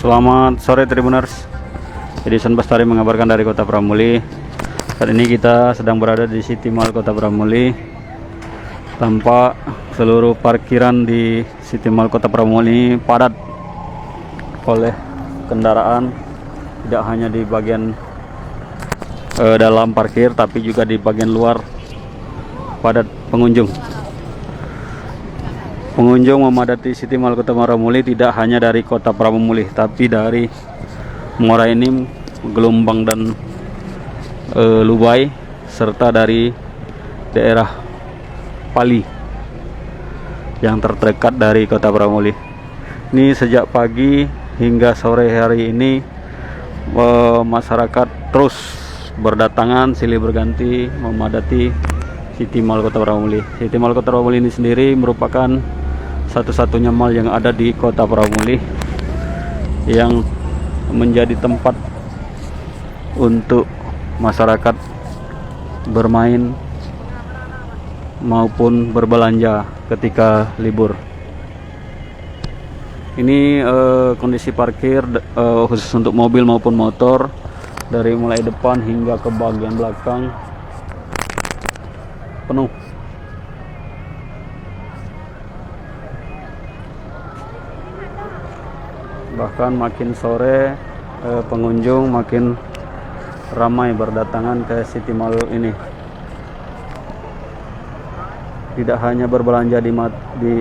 Selamat sore Tribuners. Edison Bestari mengabarkan dari Kota Pramuli. Saat ini kita sedang berada di City Mall Kota Pramuli. Tampak seluruh parkiran di City Mall Kota Pramuli padat oleh kendaraan, tidak hanya di bagian dalam parkir, tapi juga di bagian luar padat pengunjung. Pengunjung memadati City Mall Kota Pramuli tidak hanya dari Kota Pramuli, tapi dari Muara Enim, Gelombang dan Lubai, serta dari daerah Pali yang terdekat dari Kota Pramuli. Ini sejak pagi hingga sore hari ini masyarakat terus berdatangan silih berganti memadati City Mall Kota Pramuli. City Mall Kota Pramuli ini sendiri merupakan satu-satunya mall yang ada di Kota Pramuli yang menjadi tempat untuk masyarakat bermain maupun berbelanja ketika libur. Ini kondisi parkir khusus untuk mobil maupun motor, dari mulai depan hingga ke bagian belakang penuh. Bahkan makin sore pengunjung makin ramai berdatangan ke City Mall ini. Tidak hanya berbelanja di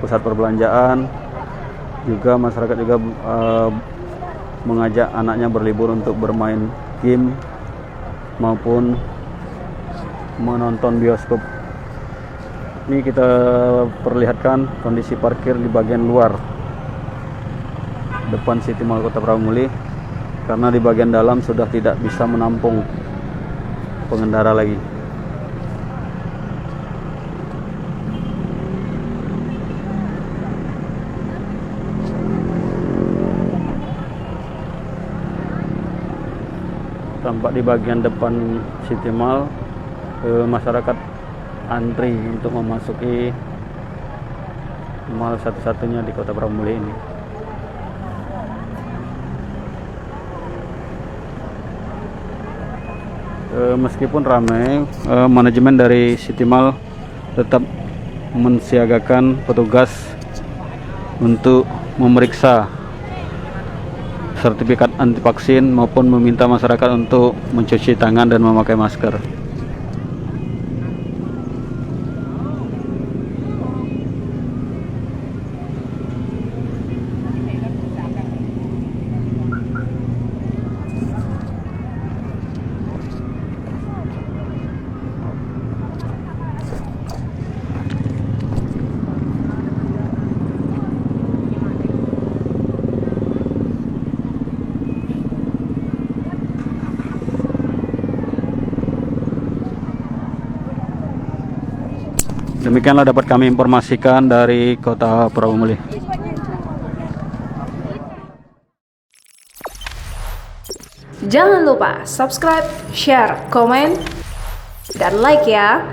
pusat perbelanjaan, juga masyarakat juga mengajak anaknya berlibur untuk bermain game maupun menonton bioskop. Ini kita perlihatkan kondisi parkir di bagian luar depan City Mall Kota Pramuli, karena di bagian dalam sudah tidak bisa menampung pengendara lagi. Tampak di bagian depan City Mall masyarakat antri untuk memasuki mall satu-satunya di Kota Pramuli ini. Meskipun ramai, manajemen dari City Mall tetap mensiagakan petugas untuk memeriksa sertifikat anti vaksin maupun meminta masyarakat untuk mencuci tangan dan memakai masker. Demikianlah dapat kami informasikan dari Kota Pramuli. Jangan lupa subscribe, share, komen, dan like ya.